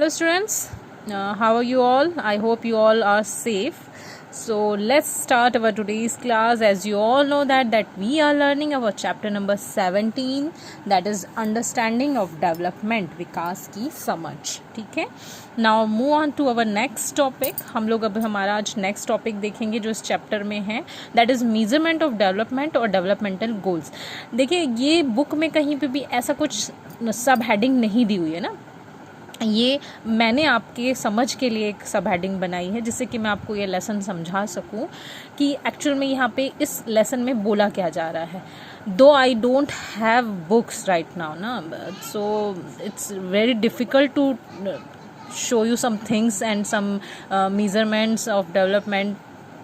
Hello students, how are you all? I hope you all are safe. So let's start our today's class. As you all know that we are learning our chapter number 17, that is understanding of development, विकास की समझ. ठीक है. Now move on to our next topic. हम लोग अब हमारा आज next topic देखेंगे जो इस चैप्टर में है, that is measurement of development और developmental goals. देखिए ये बुक में कहीं पे भी ऐसा कुछ सब हेडिंग नहीं दी हुई है ना, ये मैंने आपके समझ के लिए एक सब हेडिंग बनाई है जिससे कि मैं आपको ये लेसन समझा सकूं कि एक्चुअल में यहाँ पे इस लेसन में बोला क्या जा रहा है. दो I don't have books right now ना, so it's very difficult to show you some things and some measurements of development,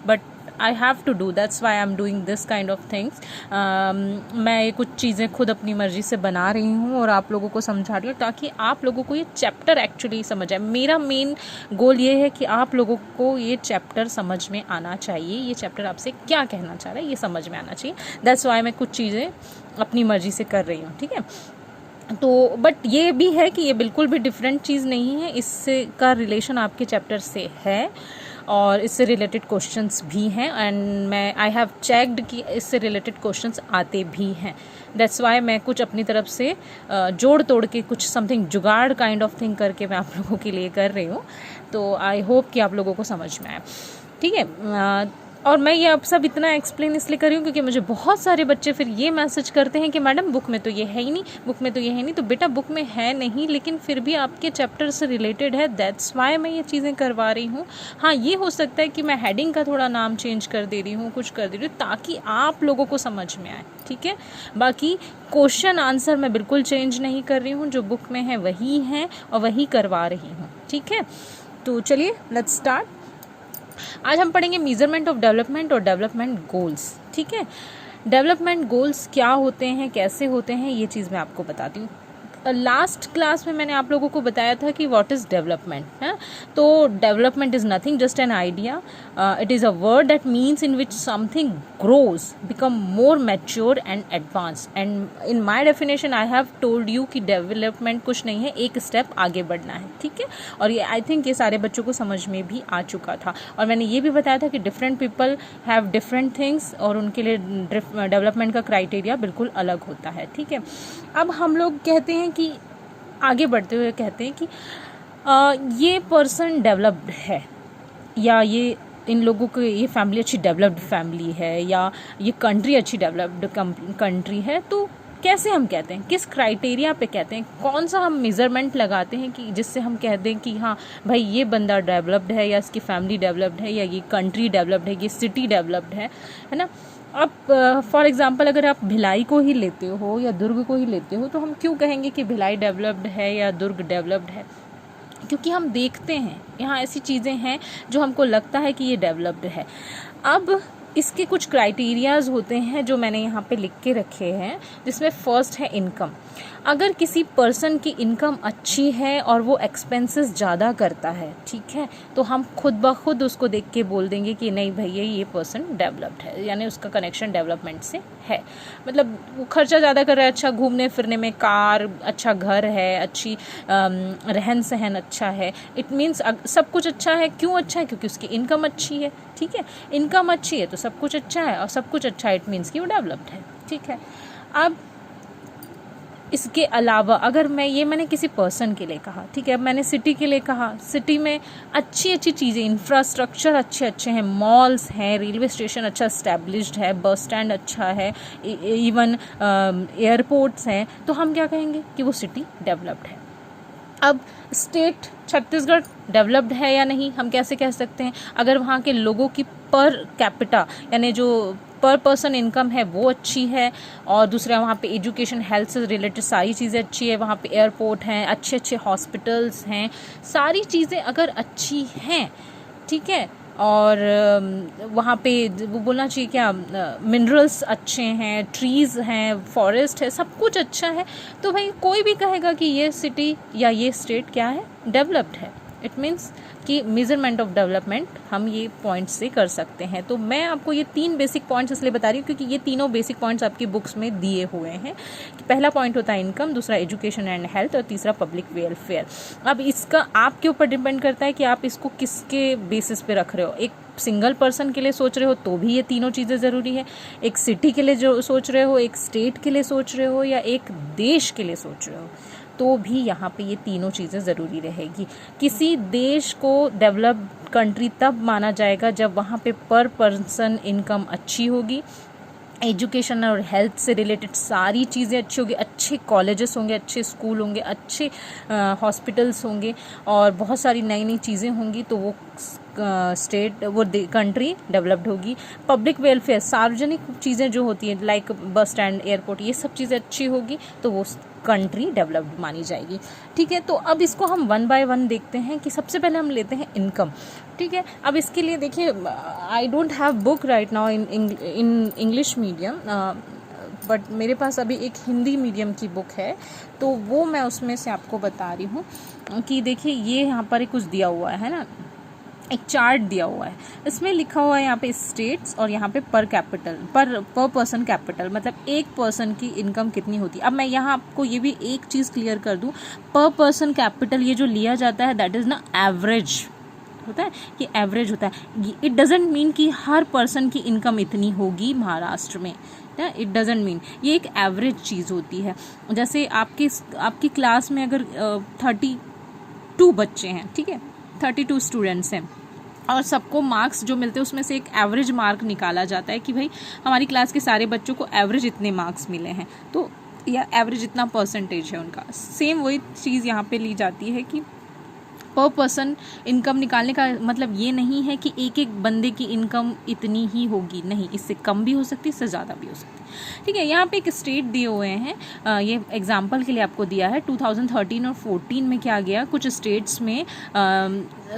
but I have to do, that's why I'm doing this kind of things. मैं ये कुछ चीज़ें खुद अपनी मर्ज़ी से बना रही हूँ और आप लोगों को समझा रही हूँ ताकि आप लोगों को ये चैप्टर एक्चुअली समझ आए. मेरा मेन गोल ये है कि आप लोगों को ये चैप्टर समझ में आना चाहिए, ये चैप्टर आपसे क्या कहना चाह रहा है ये समझ में आना चाहिए. दैट्स वाई मैं कुछ चीज़ें अपनी मर्ज़ी से कर रही हूँ. ठीक है. तो बट ये भी है कि ये बिल्कुल भी डिफरेंट चीज़ नहीं है, इससे का रिलेशन आपके चैप्टर से है और इससे रिलेटेड क्वेश्चंस भी हैं एंड मैं आई हैव चेक्ड कि इससे रिलेटेड क्वेश्चंस आते भी हैं. दैट्स वाई मैं कुछ अपनी तरफ से जोड़ तोड़ के कुछ समथिंग जुगाड़ काइंड ऑफ थिंग करके मैं आप लोगों के लिए कर रही हूँ. तो आई होप कि आप लोगों को समझ में आए. ठीक है. और मैं ये अब सब इतना एक्सप्लेन इसलिए कर रही हूँ क्योंकि मुझे बहुत सारे बच्चे फिर ये मैसेज करते हैं कि मैडम बुक में तो ये है ही नहीं, बुक में तो ये है नहीं. तो बेटा बुक में है नहीं लेकिन फिर भी आपके चैप्टर से रिलेटेड है, दैट्स वाई मैं ये चीज़ें करवा रही हूँ. हाँ ये हो सकता है कि मैं हेडिंग का थोड़ा नाम चेंज कर दे रही हूँ, कुछ कर दे रही हूँ ताकि आप लोगों को समझ में आए. ठीक है. बाकी क्वेश्चन आंसर मैं बिल्कुल चेंज नहीं कर रही हूँ, जो बुक में है वही है और वही करवा रही हूँ. ठीक है. तो चलिए लेट्स स्टार्ट. आज हम पढ़ेंगे मेजरमेंट ऑफ डेवलपमेंट और डेवलपमेंट गोल्स. ठीक है. डेवलपमेंट गोल्स क्या होते हैं, कैसे होते हैं, ये चीज़ मैं आपको बताती हूँ. लास्ट क्लास में मैंने आप लोगों को बताया था कि व्हाट इज़ डेवलपमेंट है. तो development is nothing just an idea. It is a word that means in which something grows, become more mature and advanced. And in my definition I have told you कि development कुछ नहीं है, एक step आगे बढ़ना है. ठीक है. और ये आई थिंक ये सारे बच्चों को समझ में भी आ चुका था. और मैंने ये भी बताया था कि different people have different things और उनके लिए डेवलपमेंट का क्राइटेरिया बिल्कुल अलग होता है. ठीक है. अब हम लोग कहते हैं कि आगे बढ़ते हुए कहते हैं कि ये पर्सन डेवलप्ड है, या ये इन लोगों को ये फैमिली अच्छी डेवलप्ड फैमिली है, या ये कंट्री अच्छी डेवलप्ड कंट्री है. तो कैसे हम कहते हैं, किस क्राइटेरिया पे कहते हैं, कौन सा हम मेज़रमेंट लगाते हैं कि जिससे हम कह दें कि हाँ भाई ये बंदा डेवलप्ड है, या इसकी फैमिली डेवलप्ड है, या ये कंट्री डेवलप्ड है, ये सिटी डेवलप्ड है ना. अब फॉर एग्जांपल अगर आप भिलाई को ही लेते हो या दुर्ग को ही लेते हो तो हम क्यों कहेंगे कि भिलाई डेवलप्ड है या दुर्ग डेवलप्ड है? क्योंकि हम देखते हैं यहाँ ऐसी चीज़ें हैं जो हमको लगता है कि ये डेवलप्ड है. अब इसके कुछ क्राइटेरियाज होते हैं जो मैंने यहाँ पे लिख के रखे हैं, जिसमें फर्स्ट है इनकम. अगर किसी पर्सन की इनकम अच्छी है और वो एक्सपेंसेस ज़्यादा करता है, ठीक है, तो हम खुद ब खुद उसको देख के बोल देंगे कि नहीं भैया ये पर्सन डेवलप्ड है, यानी उसका कनेक्शन डेवलपमेंट से है. मतलब वो खर्चा ज़्यादा कर रहा है, अच्छा घूमने फिरने में, कार, अच्छा घर है, अच्छी रहन सहन अच्छा है. इट मीन्स सब कुछ अच्छा है. क्यों अच्छा है? क्योंकि उसकी इनकम अच्छी है. ठीक है. इनकम अच्छी है तो सब कुछ अच्छा है, और सब कुछ अच्छा है इट मीन्स कि वो डेवलप्ड है. ठीक है. अब इसके अलावा अगर मैंने किसी पर्सन के लिए कहा, ठीक है, अब मैंने सिटी के लिए कहा, सिटी में अच्छी अच्छी चीज़ें, इंफ्रास्ट्रक्चर अच्छे अच्छे हैं, मॉल्स हैं, रेलवे स्टेशन अच्छा इस्टेब्लिश्ड है, बस स्टैंड अच्छा है, इवन एयरपोर्ट्स हैं, तो हम क्या कहेंगे कि वो सिटी डेवलप्ड है. अब स्टेट छत्तीसगढ़ डेवलप्ड है या नहीं, हम कैसे कह सकते हैं? अगर वहाँ के लोगों की पर कैपिटा यानी जो पर पर्सन इनकम है वो अच्छी है, और दूसरा वहाँ पे एजुकेशन, हेल्थ से रिलेटेड सारी चीज़ें अच्छी है, वहाँ पे एयरपोर्ट हैं, अच्छे अच्छे हॉस्पिटल्स हैं, सारी चीज़ें अगर अच्छी हैं, ठीक है, और वहाँ पे वो बोलना चाहिए क्या, मिनरल्स अच्छे हैं, ट्रीज़ हैं, फॉरेस्ट है, सब कुछ अच्छा है, तो भाई कोई भी कहेगा कि ये सिटी या ये स्टेट क्या है, डेवलप्ड है. इट मीन्स कि मेजरमेंट ऑफ डेवलपमेंट हम ये पॉइंट्स से कर सकते हैं। तो मैं आपको ये 3 बेसिक पॉइंट्स इसलिए बता रही हूँ क्योंकि ये तीनों बेसिक पॉइंट्स आपकी बुक्स में दिए हुए हैं। पहला पॉइंट होता है इनकम, दूसरा एजुकेशन एंड हेल्थ, और तीसरा पब्लिक वेलफेयर। अब इसका आपके ऊपर डिपेंड करता है कि आप इसको किसके बेसिस पे रख रहे हो। एक सिंगल पर्सन के लिए सोच रहे हो तो भी ये तीनों चीज़ें ज़रूरी है, एक सिटी के लिए जो सोच रहे हो, एक स्टेट के लिए सोच रहे हो, या एक देश के लिए सोच रहे हो, तो भी यहाँ पे ये तीनों चीज़ें ज़रूरी रहेगी। किसी देश को डेवलप्ड कंट्री तब माना जाएगा जब वहाँ पे पर पर्सन इनकम अच्छी होगी, एजुकेशन और हेल्थ से रिलेटेड सारी चीज़ें अच्छी होगी, अच्छे कॉलेजेस होंगे, अच्छे स्कूल होंगे, अच्छे हॉस्पिटल्स होंगे, और बहुत सारी नई नई चीज़ें होंगी, तो वो स्टेट, वो कंट्री डेवलप्ड होगी। पब्लिक वेलफेयर, सार्वजनिक चीज़ें जो होती हैं लाइक बस स्टैंड, एयरपोर्ट, ये सब चीज़ें अच्छी होगी तो वो कंट्री डेवलप्ड मानी जाएगी। ठीक है, तो अब इसको हम 1 बाय 1 देखते हैं कि सबसे पहले हम लेते हैं इनकम। ठीक है, अब इसके लिए देखिए, आई don't have book right now in English medium, but मेरे पास अभी एक हिंदी मीडियम की बुक है, तो वो मैं उसमें से आपको बता रही हूँ कि देखिए ये यहाँ पर कुछ दिया हुआ है ना, एक चार्ट दिया हुआ है, इसमें लिखा हुआ है यहाँ पे स्टेट्स और यहाँ पे पर कैपिटल, पर पर्सन कैपिटल, मतलब एक पर्सन की इनकम कितनी होती है। अब मैं यहाँ आपको ये भी एक चीज़ क्लियर कर दूँ, पर पर्सन कैपिटल ये जो लिया जाता है दैट इज़ ना एवरेज होता है, कि एवरेज होता है। इट डजेंट मीन कि हर पर्सन की इनकम इतनी होगी महाराष्ट्र में, इट डजेंट मीन, ये एक एवरेज चीज़ होती है। जैसे आपकी क्लास में अगर 32 बच्चे हैं, ठीक है, 32 स्टूडेंट्स हैं, और सबको मार्क्स जो मिलते हैं उसमें से एक एवरेज मार्क निकाला जाता है कि भाई हमारी क्लास के सारे बच्चों को एवरेज इतने मार्क्स मिले हैं, तो या एवरेज इतना परसेंटेज है उनका। सेम वही चीज़ यहाँ पे ली जाती है कि पर पर्सन इनकम निकालने का मतलब ये नहीं है कि एक एक बंदे की इनकम इतनी ही होगी, नहीं, इससे कम भी हो सकती है, इससे ज़्यादा भी हो सकती है। ठीक है, यहाँ पे एक स्टेट दिए हुए हैं, ये एग्जांपल के लिए आपको दिया है। 2013 और 14 में क्या गया, कुछ स्टेट्स में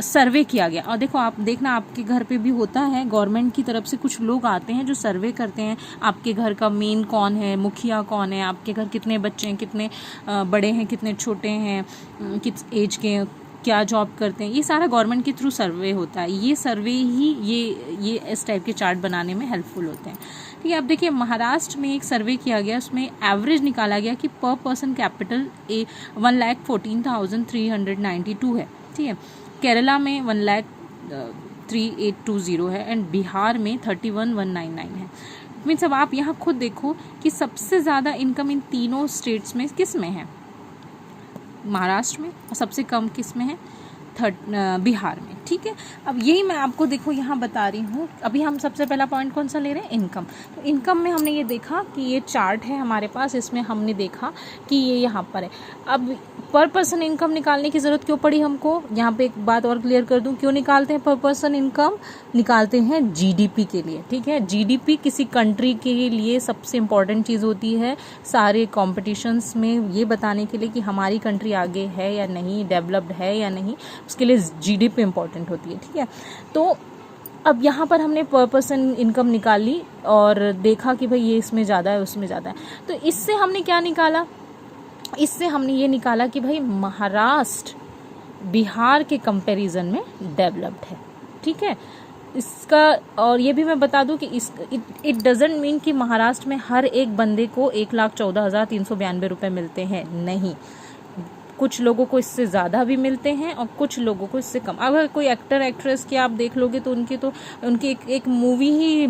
सर्वे किया गया, और देखो आप देखना आपके घर पे भी होता है, गवर्नमेंट की तरफ से कुछ लोग आते हैं जो सर्वे करते हैं आपके घर का मेन कौन है, मुखिया कौन है, आपके घर कितने बच्चे हैं, कितने बड़े हैं, कितने छोटे हैं, किस एज के, क्या जॉब करते हैं, ये सारा गवर्नमेंट के थ्रू सर्वे होता है। ये सर्वे ही ये इस टाइप के चार्ट बनाने में हेल्पफुल होते हैं। ठीक है, अब देखिए महाराष्ट्र में एक सर्वे किया गया, उसमें एवरेज निकाला गया कि पर पर्सन कैपिटल 1,14,392 है। ठीक है, केरला में 1,3820 है, एंड बिहार में 31,199 है। मीन्स अब आप यहाँ खुद देखो कि सबसे ज़्यादा इनकम इन तीनों स्टेट्स में किस में है, महाराष्ट्र में, और सबसे कम किस में है, बिहार में। ठीक है, अब यही मैं आपको देखो यहाँ बता रही हूँ। अभी हम सबसे पहला पॉइंट कौन सा ले रहे हैं, इनकम। तो इनकम में हमने ये देखा कि ये चार्ट है हमारे पास, इसमें हमने देखा कि ये यहाँ पर है। अब पर पर्सन इनकम निकालने की ज़रूरत क्यों पड़ी हमको, यहाँ पे एक बात और क्लियर कर दूँ, क्यों निकालते हैं पर पर्सन इनकम, निकालते हैं जीडीपी के लिए। ठीक है, जीडीपी किसी कंट्री के लिए सबसे इम्पॉर्टेंट चीज़ होती है सारे कॉम्पिटिशन्स में, ये बताने के लिए कि हमारी कंट्री आगे है या नहीं, डेवलप्ड है या नहीं, उसके लिए जीडीपी इम्पॉर्टेंट होती है। ठीक है, तो अब यहाँ पर हमने पर पर्सन इनकम निकाली और देखा कि भाई ये इसमें ज़्यादा है, उसमें ज़्यादा है, तो इससे हमने क्या निकाला, इससे हमने ये निकाला कि भाई महाराष्ट्र बिहार के कंपैरिजन में डेवलप्ड है। ठीक है, इसका, और ये भी मैं बता दूं कि इट डजेंट मीन कि महाराष्ट्र में हर एक बंदे को 1,14,392 रुपये मिलते हैं, नहीं, कुछ लोगों को इससे ज़्यादा भी मिलते हैं और कुछ लोगों को इससे कम। अगर कोई एक्टर एक्ट्रेस की आप देख लोगे तो उनकी एक मूवी ही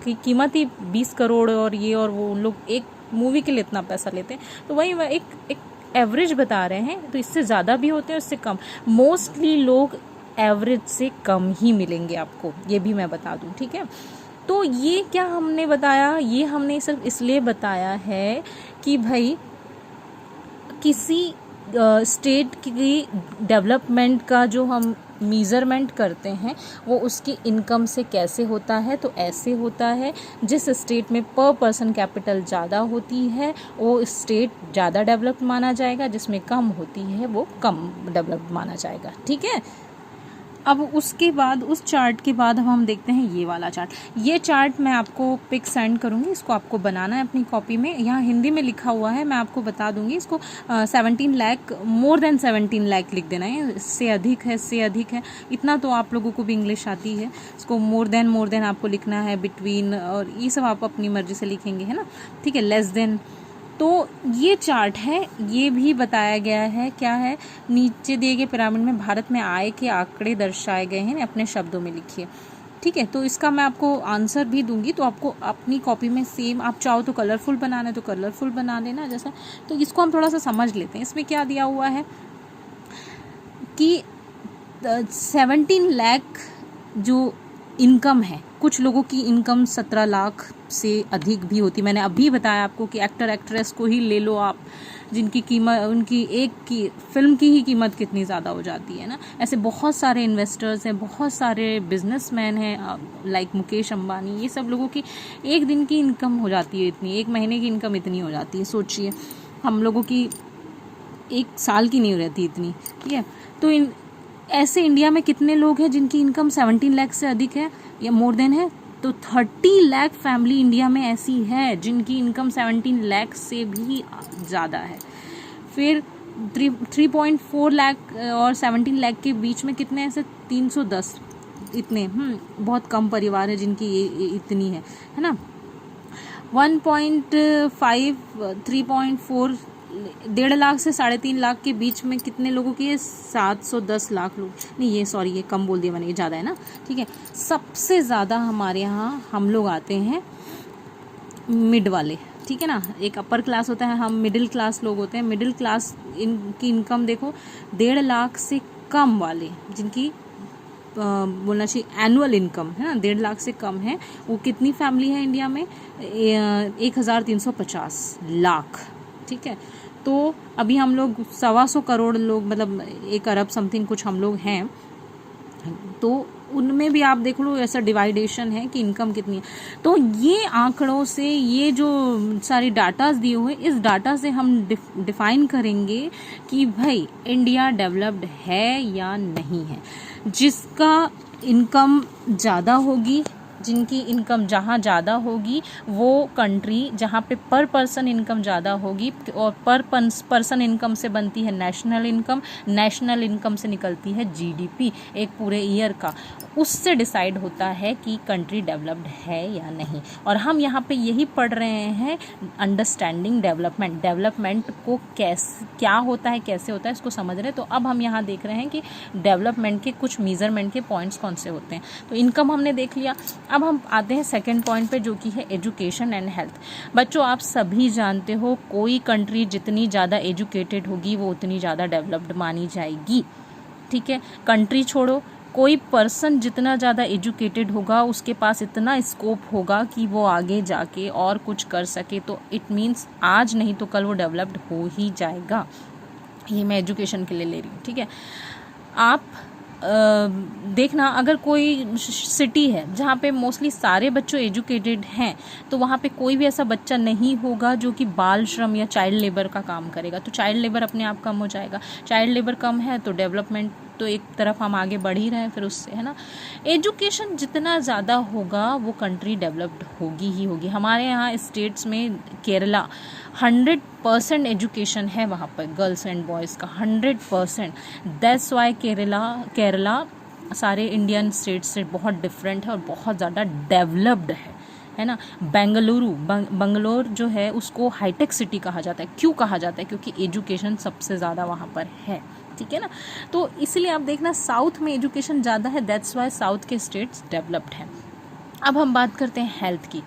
की कीमत ही 20 करोड़, और ये और वो, उन लोग एक मूवी के लिए इतना पैसा लेते हैं। तो वही एक एवरेज बता रहे हैं, तो इससे ज़्यादा भी होते हैं, इससे कम। मोस्टली लोग एवरेज से कम ही मिलेंगे आपको, ये भी मैं बता दूं। ठीक है, तो ये क्या हमने बताया, ये हमने सिर्फ इसलिए बताया है कि भाई किसी स्टेट की डेवलपमेंट का जो हम मेज़रमेंट करते हैं वो उसकी इनकम से कैसे होता है, तो ऐसे होता है जिस स्टेट में पर पर्सन कैपिटल ज़्यादा होती है वो स्टेट ज़्यादा डेवलप्ड माना जाएगा, जिसमें कम होती है वो कम डेवलप्ड माना जाएगा। ठीक है, अब उसके बाद उस चार्ट के बाद हम देखते हैं ये वाला चार्ट। ये चार्ट मैं आपको पिक सेंड करूँगी, इसको आपको बनाना है अपनी कॉपी में। यहाँ हिंदी में लिखा हुआ है, मैं आपको बता दूंगी। इसको 17 लाख, मोर देन 17 लाख लिख देना है। इससे अधिक है, इससे अधिक है, इतना तो आप लोगों को भी इंग्लिश आती है। इसको मोर देन आपको लिखना है, बिटवीन, और ये सब आप अपनी मर्जी से लिखेंगे, है ना, ठीक है। लेस देन, तो ये चार्ट है, ये भी बताया गया है। क्या है, नीचे दिए गए पिरामिड में भारत में आय के आंकड़े दर्शाए गए हैं, अपने शब्दों में लिखिए, ठीक है। तो इसका मैं आपको आंसर भी दूंगी, तो आपको अपनी कॉपी में सेम, आप चाहो तो कलरफुल बनाना है तो कलरफुल बना लेना जैसा। तो इसको हम थोड़ा सा समझ लेते हैं। इसमें क्या दिया हुआ है कि 17 लाख जो इनकम है, कुछ लोगों की इनकम 17 लाख से अधिक भी होती। मैंने अभी बताया आपको कि एक्टर एक्ट्रेस को ही ले लो आप, जिनकी कीमत, उनकी एक की फिल्म की ही कीमत कितनी ज़्यादा हो जाती है ना। ऐसे बहुत सारे इन्वेस्टर्स हैं, बहुत सारे बिजनेसमैन हैं, लाइक मुकेश अंबानी, ये सब लोगों की एक दिन की इनकम हो जाती है इतनी, एक महीने की इनकम इतनी हो जाती है। सोचिए, हम लोगों की एक साल की नहीं रहती इतनी, ठीक है। तो ऐसे इंडिया में कितने लोग हैं जिनकी इनकम 17 लाख से अधिक है या मोर देन है? तो 30 लाख फैमिली इंडिया में ऐसी है जिनकी इनकम 17 लाख से भी ज़्यादा है। फिर 3.4 लाख और 17 लाख के बीच में कितने ऐसे? 310, इतने बहुत कम परिवार है जिनकी इतनी है ना। 1.5, 3.4, 1.5 लाख से 3.5 लाख के बीच में कितने लोगों की है? 710 लाख लोग, नहीं ये सॉरी, ये कम बोल दिया मैंने, ये ज़्यादा है ना, ठीक है। सबसे ज़्यादा हमारे यहाँ हम लोग आते हैं मिड वाले, ठीक है ना। एक अपर क्लास होता है, हम मिडिल क्लास लोग होते हैं। मिडिल क्लास इनकी इनकम देखो 1.5 लाख से कम वाले, जिनकी बोलना चाहिए एनुअल इनकम है ना 1.5 लाख से कम है, वो कितनी फैमिली है इंडिया में? 1350 लाख, ठीक है। तो अभी हम लोग 125 करोड़ लोग, मतलब 1 अरब समथिंग कुछ हम लोग हैं। तो उनमें भी आप देख लो ऐसा डिवाइडेशन है कि इनकम कितनी है। तो ये आंकड़ों से, ये जो सारी डाटाज दिए हुए, इस डाटा से हम डिफाइन करेंगे कि भाई इंडिया डेवलप्ड है या नहीं है। जिसका इनकम ज़्यादा होगी, जिनकी इनकम जहाँ ज़्यादा होगी, वो कंट्री जहाँ पे पर पर्सन इनकम ज़्यादा होगी, और पर पर्सन इनकम से बनती है नेशनल इनकम, नेशनल इनकम से निकलती है जीडीपी एक पूरे ईयर का, उससे डिसाइड होता है कि कंट्री डेवलप्ड है या नहीं। और हम यहाँ पे यही पढ़ रहे हैं, अंडरस्टैंडिंग डेवलपमेंट, डेवलपमेंट को कैसे, क्या होता है, कैसे होता है, इसको समझ रहे हैं। तो अब हम यहाँ देख रहे हैं कि डेवलपमेंट के कुछ मेजरमेंट के पॉइंट्स कौन से होते हैं। तो इनकम हमने देख लिया। अब हम आते हैं सेकंड पॉइंट पे, जो कि है एजुकेशन एंड हेल्थ। बच्चों, आप सभी जानते हो कोई कंट्री जितनी ज़्यादा एजुकेटेड होगी वो उतनी ज़्यादा डेवलप्ड मानी जाएगी, ठीक है। कंट्री छोड़ो, कोई पर्सन जितना ज़्यादा एजुकेटेड होगा उसके पास इतना स्कोप होगा कि वो आगे जाके और कुछ कर सके। तो इट मीन्स आज नहीं तो कल वो डेवलप्ड हो ही जाएगा। ये मैं एजुकेशन के लिए ले रही हूँ, ठीक है। आप देखना, अगर कोई सिटी है जहाँ पे मोस्टली सारे बच्चों एजुकेटेड हैं, तो वहाँ पे कोई भी ऐसा बच्चा नहीं होगा जो कि बाल श्रम या चाइल्ड लेबर का काम करेगा। तो चाइल्ड लेबर अपने आप कम हो जाएगा। चाइल्ड लेबर कम है तो डेवलपमेंट तो एक तरफ हम आगे बढ़ ही रहे हैं फिर उससे, है ना। एजुकेशन जितना ज़्यादा होगा वो कंट्री डेवलप्ड होगी ही होगी। हमारे यहाँ स्टेट्स में केरला 100% एजुकेशन है, वहाँ पर गर्ल्स एंड बॉयज़ का 100%। दैट्स वाई केरला सारे इंडियन स्टेट्स से बहुत डिफरेंट है और बहुत ज़्यादा डेवलप्ड है ना। बंगलोर जो है उसको हाईटेक सिटी कहा जाता है। क्यों कहा जाता है? क्योंकि एजुकेशन सबसे ज़्यादा वहाँ पर है, ठीक है ना। तो इसलिए आप देखना साउथ में एजुकेशन ज़्यादा है, दैट्स वाई साउथ के स्टेट्स डेवलप्ड हैं। अब हम बात करते हैं हेल्थ की।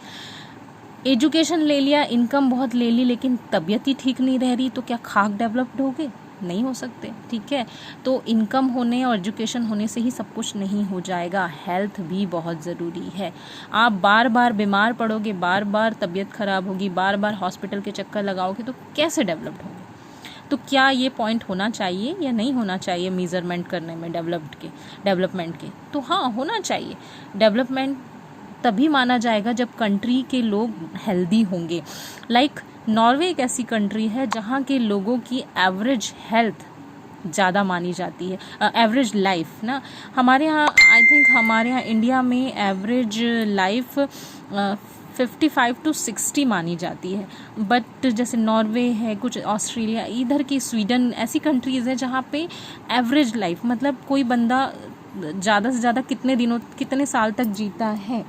एजुकेशन ले लिया, इनकम बहुत ले ली, लेकिन तबीयत ही ठीक नहीं रह रही, तो क्या खाक डेवलप्ड हो गए? नहीं हो सकते, ठीक है। तो इनकम होने और एजुकेशन होने से ही सब कुछ नहीं हो जाएगा, हेल्थ भी बहुत ज़रूरी है। आप बार बार बीमार पड़ोगे, बार बार तबीयत खराब होगी, बार बार हॉस्पिटल के चक्कर लगाओगे, तो कैसे डेवलप्ड होगे? तो क्या ये पॉइंट होना चाहिए या नहीं होना चाहिए मेजरमेंट करने में डेवलपमेंट के? तो हाँ, होना चाहिए। डेवलपमेंट तभी माना जाएगा जब कंट्री के लोग हेल्दी होंगे। लाइक नॉर्वे एक ऐसी कंट्री है जहाँ के लोगों की एवरेज हेल्थ ज़्यादा मानी जाती है, एवरेज लाइफ ना। हमारे यहाँ आई थिंक हमारे यहाँ इंडिया में एवरेज लाइफ 55 to 60 मानी जाती है। बट जैसे नॉर्वे है, कुछ ऑस्ट्रेलिया, इधर की स्वीडन, ऐसी कंट्रीज़ हैं जहाँ पे एवरेज लाइफ मतलब कोई बंदा ज़्यादा से ज़्यादा कितने साल तक जीता है,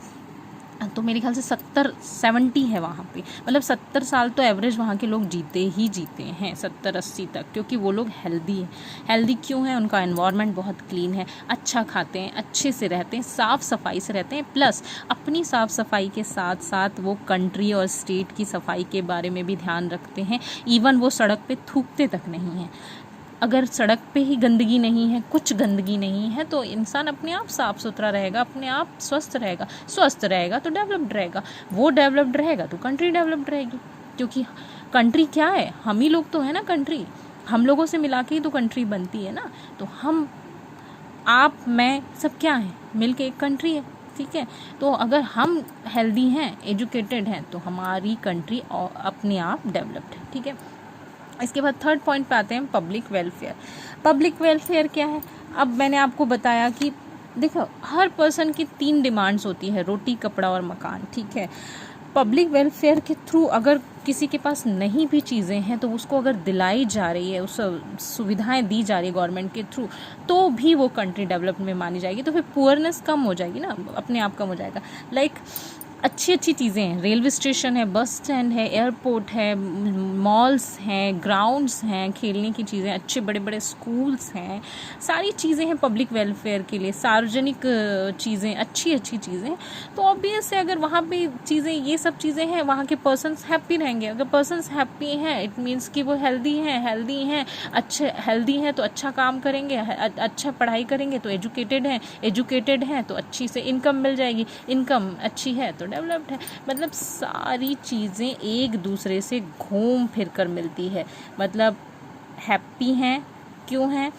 तो मेरे ख्याल से 70-70 है वहाँ पे। मतलब 70 साल तो एवरेज वहाँ के लोग जीते हैं, 70-80 तक, क्योंकि वो लोग हेल्दी हैं। हेल्दी क्यों है? उनका एनवायरनमेंट बहुत क्लीन है, अच्छा खाते हैं, अच्छे से रहते हैं, साफ़ सफाई से रहते हैं, प्लस अपनी साफ़ सफाई के साथ साथ वो कंट्री और स्टेट की सफाई के बारे में भी ध्यान रखते हैं। इवन वो सड़क पे थूकते तक नहीं हैं। अगर सड़क पे ही गंदगी नहीं है, कुछ गंदगी नहीं है, तो इंसान अपने आप साफ़ सुथरा रहेगा, अपने आप स्वस्थ रहेगा तो डेवलप्ड रहेगा। वो डेवलप्ड रहेगा तो कंट्री डेवलप्ड रहेगी, क्योंकि कंट्री क्या है? हम ही लोग तो है ना कंट्री। हम लोगों से मिला के ही तो कंट्री बनती है ना। तो हम, आप, मैं, सब क्या है? मिल के एक कंट्री है, ठीक है। तो अगर हम हेल्दी हैं, एजुकेटेड हैं, तो हमारी कंट्री अपने आप डेवलप्ड है, ठीक है। इसके बाद थर्ड पॉइंट पे आते हैं, पब्लिक वेलफेयर। पब्लिक वेलफेयर क्या है? अब मैंने आपको बताया कि देखो, हर पर्सन की 3 डिमांड्स होती है, रोटी, कपड़ा और मकान, ठीक है। पब्लिक वेलफेयर के थ्रू अगर किसी के पास नहीं भी चीज़ें हैं तो उसको अगर दिलाई जा रही है, उस सुविधाएं दी जा रही है गवर्नमेंट के थ्रू, तो भी वो कंट्री डेवलप में मानी जाएगी। तो फिर पुअरनेस कम हो जाएगी ना, अपने आप कम हो जाएगा। लाइक अच्छी चीज़ें हैं, रेलवे स्टेशन है, बस स्टैंड है, एयरपोर्ट है, मॉल्स हैं, ग्राउंड्स हैं, खेलने की चीज़ें, अच्छे बड़े बड़े स्कूल्स हैं, सारी चीज़ें हैं पब्लिक वेलफेयर के लिए, सार्वजनिक चीज़ें, अच्छी चीज़ें। तो ऑब्वियस है अगर वहाँ पे चीज़ें, ये सब चीज़ें हैं, वहाँ के पर्सन्स हैप्पी रहेंगे। अगर पर्सन्स हैप्पी हैं, इट मीन्स कि वो हेल्दी हैं, अच्छे हेल्दी हैं तो अच्छा काम करेंगे, अच्छा पढ़ाई करेंगे तो एजुकेटेड हैं तो अच्छी से इनकम मिल जाएगी, इनकम अच्छी है तो डेवलप्ड है। मतलब सारी चीज़ें एक दूसरे से घूम फिर कर मिलती है। मतलब हैप्पी हैं, क्यों हैं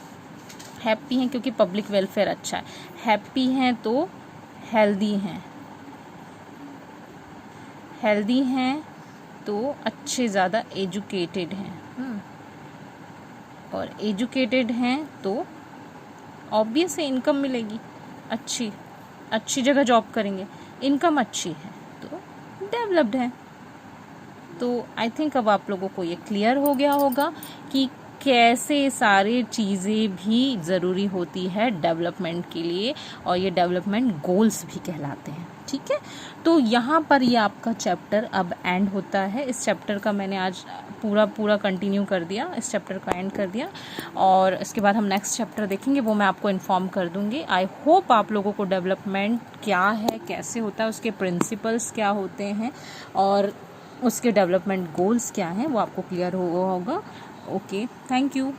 हैप्पी हैं? क्योंकि पब्लिक वेलफेयर अच्छा है। हैप्पी हैं तो हेल्दी हैं तो अच्छे ज़्यादा एजुकेटेड हैं, और एजुकेटेड हैं तो ऑब्वियस है इनकम मिलेगी, अच्छी जगह जॉब करेंगे, इनकम अच्छी है तो डेवलप्ड है। तो आई थिंक अब आप लोगों को ये क्लियर हो गया होगा कि कैसे सारी चीज़ें भी ज़रूरी होती है डेवलपमेंट के लिए, और ये डेवलपमेंट गोल्स भी कहलाते हैं, ठीक है। तो यहाँ पर ये आपका चैप्टर अब एंड होता है। इस चैप्टर का मैंने आज पूरा कंटिन्यू कर दिया, इस चैप्टर का एंड कर दिया, और इसके बाद हम नेक्स्ट चैप्टर देखेंगे, वो मैं आपको इन्फॉर्म कर दूँगी। आई होप आप लोगों को डेवलपमेंट क्या है, कैसे होता है, उसके प्रिंसिपल्स क्या होते हैं, और उसके डेवलपमेंट गोल्स क्या हैं, वो आपको क्लियर होगा। Okay, thank you.